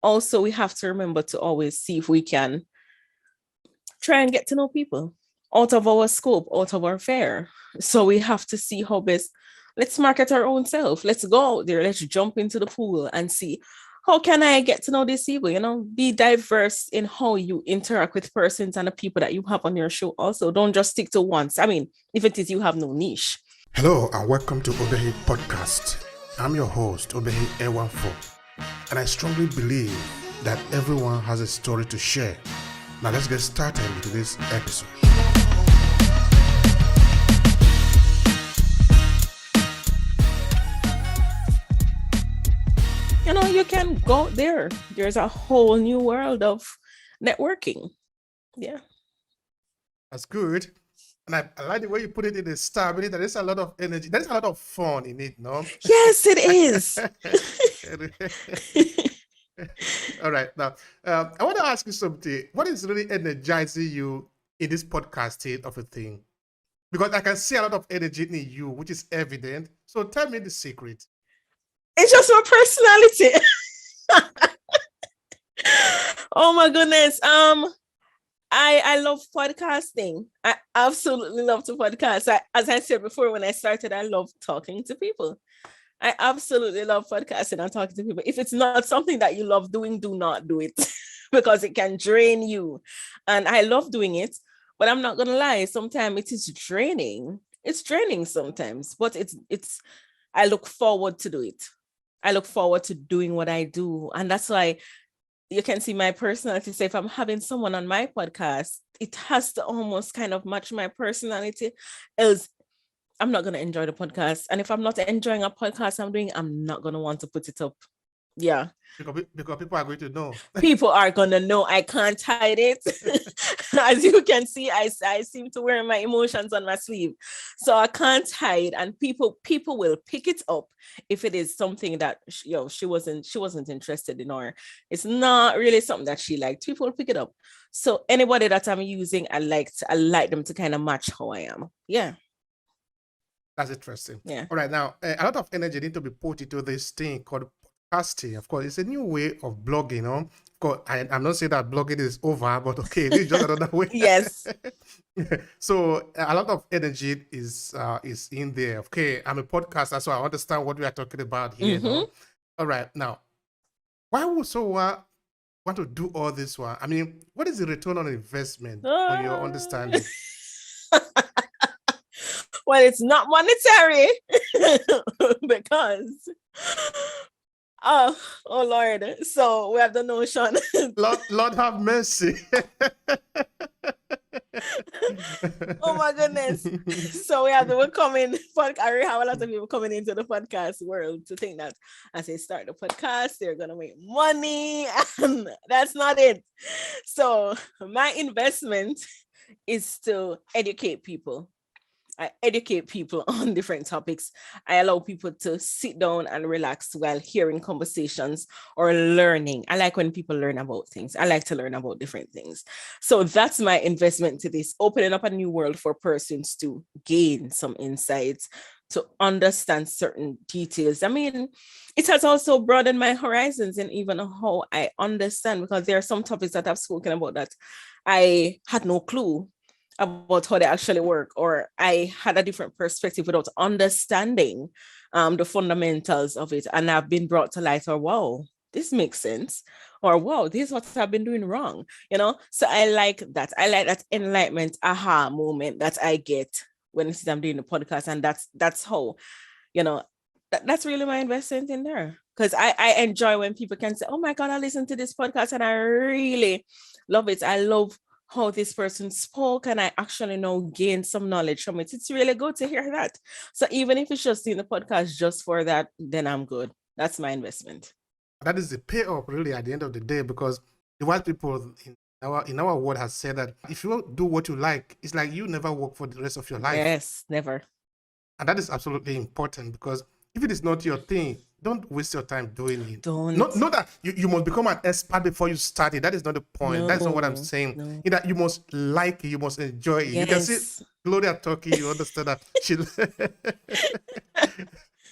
also we have to remember to always see if we can try and get to know people out of our scope, out of our fare. So we have to see how best, let's market our own self. Let's go out there. Let's jump into the pool and see how can I get to know these people? Be diverse in how you interact with persons and the people that you have on your show. Also, don't just stick to once. I mean, if it is you have no niche. Hello and welcome to Obehi Podcast. I'm your host, Obehi A14, and I strongly believe that everyone has a story to share. Now let's get started with this episode. You can go there. There's a whole new world of networking. Yeah. That's good. And I like the way you put it in the style. I mean, there is a lot of energy. There's a lot of fun in it, no? Yes, it is. All right. Now, I want to ask you something. What is really energizing you in this podcasting of a thing? Because I can see a lot of energy in you, which is evident. So tell me the secret. It's just my personality. Oh my goodness. I love podcasting. I absolutely love to podcast. As I said before, when I started, I love talking to people. I absolutely love podcasting and talking to people. If it's not something that you love doing, do not do it because it can drain you. And I love doing it, but I'm not gonna lie. Sometimes it is draining. It's draining sometimes, but it's. I look forward to do it. I look forward to doing what I do, and that's why you can see my personality. So if I'm having someone on my podcast, it has to almost kind of match my personality, else I'm not going to enjoy the podcast. And if I'm not enjoying a podcast I'm doing, I'm not going to want to put it up. Yeah. Because people are going to know. People are going to know. I can't hide it. As you can see, I seem to wear my emotions on my sleeve. So I can't hide. And people will pick it up if it is something that she wasn't interested in, or it's not really something that she liked. People will pick it up. So anybody that I'm using, I like them to kind of match how I am. Yeah. That's interesting. Yeah. All right. Now, a lot of energy need to be put into this thing called podcasting. Of course, it's a new way of blogging. Of course, I'm not saying that blogging is over, but okay, this is just another way. Yes. So a lot of energy is in there. Okay, I'm a podcaster, so I understand what we are talking about here. Mm-hmm. No? All right. Now, why would someone want to do all this one? I mean, what is the return on investment on your understanding? Well, it's not monetary because oh Lord. So we have the notion. Lord have mercy. Oh my goodness. So we have I have a lot of people coming into the podcast world to think that as they start the podcast, they're gonna make money. And that's not it. So my investment is to educate people. I educate people on different topics. I allow people to sit down and relax while hearing conversations or learning. I like when people learn about things. I like to learn about different things. So that's my investment to this, opening up a new world for persons to gain some insights, to understand certain details. I mean, it has also broadened my horizons and even how I understand, because there are some topics that I've spoken about that I had no clue about how they actually work, or I had a different perspective without understanding the fundamentals of it, and I've been brought to light, or wow, this makes sense, or wow, this is what I've been doing wrong, so I like that enlightenment aha moment that I get when I'm doing the podcast. And that's how that's really my investment in there, because I enjoy when people can say, oh my God, I listened to this podcast and I really love it. I love how this person spoke and I actually gain some knowledge from it. It's really good to hear that. So even if it's just in the podcast just for that, then I'm good. That's my investment. That is the payoff really at the end of the day, because the white people in our world has said that if you do what you like, it's like you never work for the rest of your life. Yes, never. And that is absolutely important, because if it is not your thing, don't waste your time doing it. Don't. Not that you must become an expert before you start it. That is not the point. No, That's not what I'm saying. no. In that you must like it, you must enjoy it. You can see Gloria talking, you understand that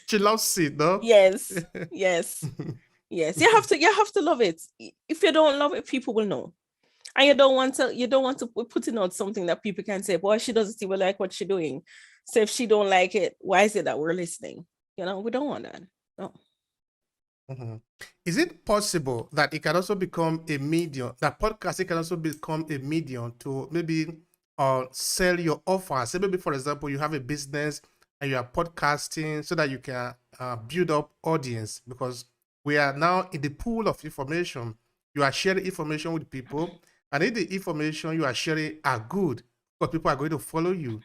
she loves it, no? Yes. Yes, you have to love it. If you don't love it, people will know. And you don't want to put in out something that people can say, boy, she doesn't even like what she's doing. So if she don't like it, why is it that we're listening? We don't want that. No. Mhm. Is it possible that it can also become a medium, that podcasting can also become a medium to maybe sell your offer? Say maybe, for example, you have a business and you are podcasting so that you can build up audience, because we are now in the pool of information. You are sharing information with people, and if the information you are sharing are good, because people are going to follow you.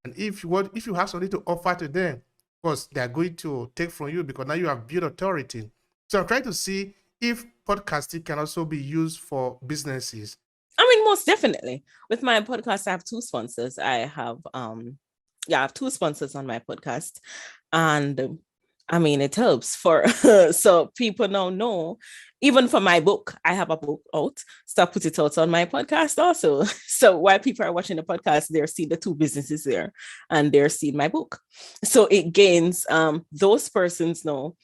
And if you have something to offer to them, of course, they are going to take from you because now you have built authority. So I'm trying to see if podcasting can also be used for businesses. I mean, most definitely. With my podcast, I have two sponsors. I have two sponsors on my podcast. And I mean, it helps for so people now know. Even for my book, I have a book out. So I put it out on my podcast also. So while people are watching the podcast, they're seeing the two businesses there and they're seeing my book. So it gains those persons now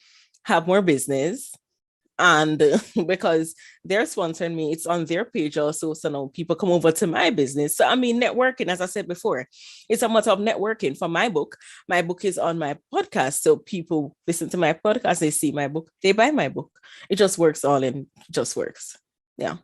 have more business, and because they're sponsoring me, it's on their page also, so now people come over to my business. So I mean, networking, as I said before, it's a matter of networking. For my book is on my podcast, so people listen to my podcast, they see my book, they buy my book. It just works just works. Yeah.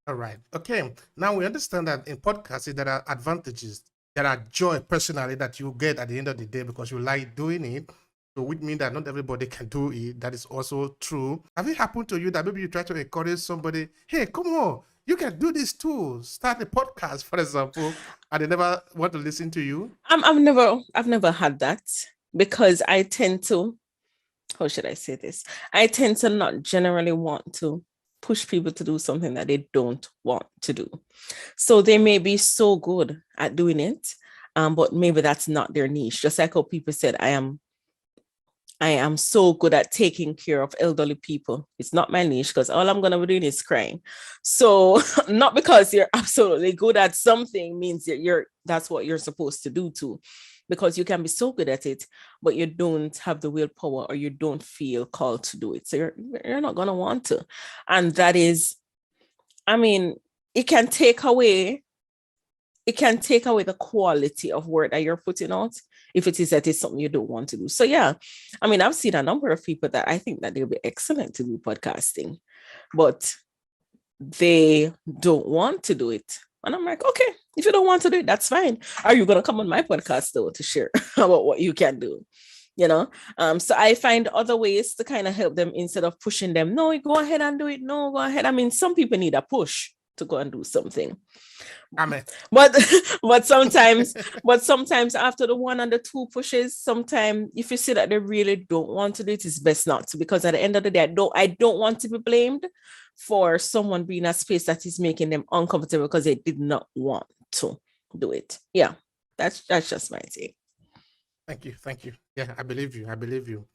All right. Okay. Now we understand that in podcasting there are advantages, there are joy personally that you get at the end of the day because you like doing it. So which means that not everybody can do it. That is also true. Have it happened to you that maybe you try to encourage somebody, hey, come on, you can do this too. Start a podcast, for example, and they never want to listen to you? I've never had that, because I tend to, how should I say this? I tend to not generally want to push people to do something that they don't want to do. So they may be so good at doing it, but maybe that's not their niche. Just like how people said, I am so good at taking care of elderly people. It's not my niche, because all I'm going to be doing is crying. So not because you're absolutely good at something means that that's what you're supposed to do too, because you can be so good at it, but you don't have the willpower or you don't feel called to do it. So you're not going to want to. And that is, I mean, it can take away the quality of work that you're putting out if it is that it's something you don't want to do. So yeah, I mean, I've seen a number of people that I think that they'll be excellent to do podcasting, but they don't want to do it. And I'm like, okay, if you don't want to do it, that's fine. Are you going to come on my podcast though to share about what you can do? So I find other ways to kind of help them instead of pushing them. No, go ahead and do it. No, go ahead. I mean, some people need a push to go and do something. Amen. But sometimes after the one and the two pushes, sometimes if you see that they really don't want to do it, it's best not to, because at the end of the day, I don't want to be blamed for someone being in a space that is making them uncomfortable because they did not want to do it. Yeah, that's just my take. Thank you. Yeah, I believe you.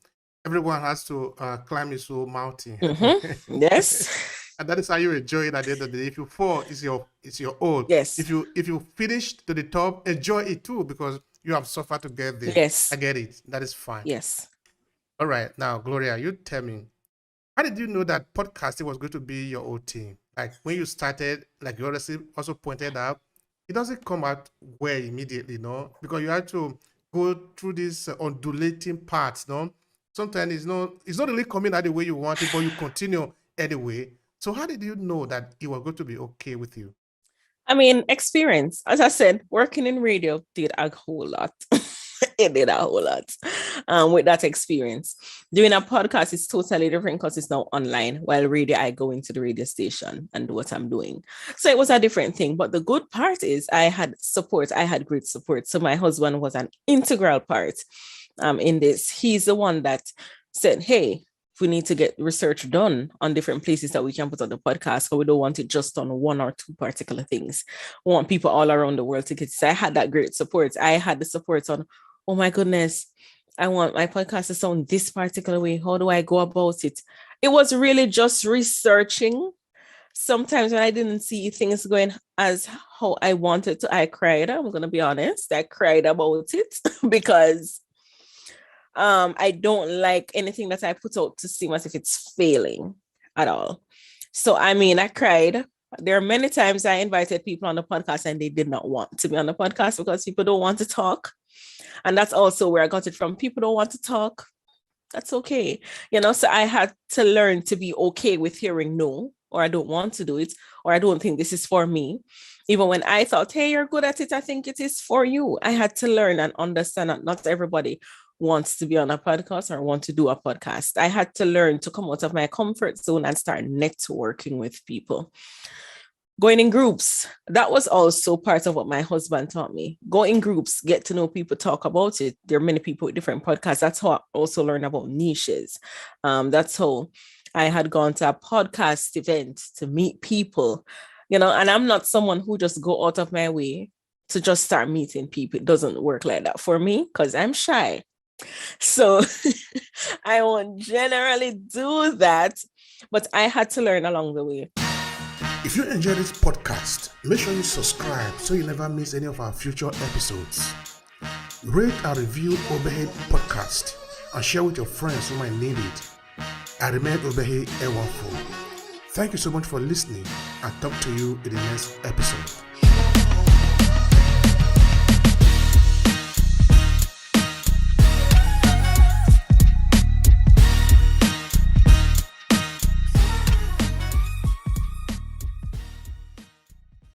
Everyone has to climb his own mountain. Mm-hmm. Yes. And that is how you enjoy it at the end of the day. If you fall, it's your own. Yes. If you finish to the top, enjoy it too, because you have suffered to get there. Yes. I get it. That is fine. Yes. All right. Now, Gloria, you tell me, how did you know that podcasting was going to be your own thing? Like when you started, like you also pointed out, it doesn't come out well immediately, no? Because you have to go through this undulating parts, no? Sometimes it's not really coming out the way you want it, but you continue anyway. So how did you know that it was going to be okay with you? I mean, experience. As I said, working in radio did a whole lot. It did a whole lot with that experience. Doing a podcast is totally different because it's now online, while radio, I go into the radio station and do what I'm doing. So it was a different thing. But the good part is I had support. I had great support. So my husband was an integral part in this. He's the one that said, hey, we need to get research done on different places that we can put on the podcast, but we don't want it just on one or two particular things. We want people all around the world to get. So I had that great support. I had the support on, oh my goodness, I want my podcast to sound this particular way. How do I go about it? It was really just researching. Sometimes when I didn't see things going as how I wanted to, I cried. I'm going to be honest. I cried about it because I don't like anything that I put out to seem as if it's failing at all. So, I mean, I cried. There are many times I invited people on the podcast and they did not want to be on the podcast because people don't want to talk. And that's also where I got it from. People don't want to talk. That's okay. So I had to learn to be okay with hearing no, or I don't want to do it, or I don't think this is for me. Even when I thought, hey, you're good at it, I think it is for you. I had to learn and understand that not everybody wants to be on a podcast or want to do a podcast. I had to learn to come out of my comfort zone and start networking with people. Going in groups, that was also part of what my husband taught me. Go in groups, get to know people, talk about it. There are many people with different podcasts. That's how I also learned about niches. That's how I had gone to a podcast event to meet people, and I'm not someone who just go out of my way to just start meeting people. It doesn't work like that for me because I'm shy. So I won't generally do that, but I had to learn along the way. If you enjoy this podcast, make sure you subscribe so you never miss any of our future episodes. Rate and review Obehi Podcast and share with your friends who might need it. I remain Obehi Ewafo. Thank you so much for listening and talk to you in the next episode.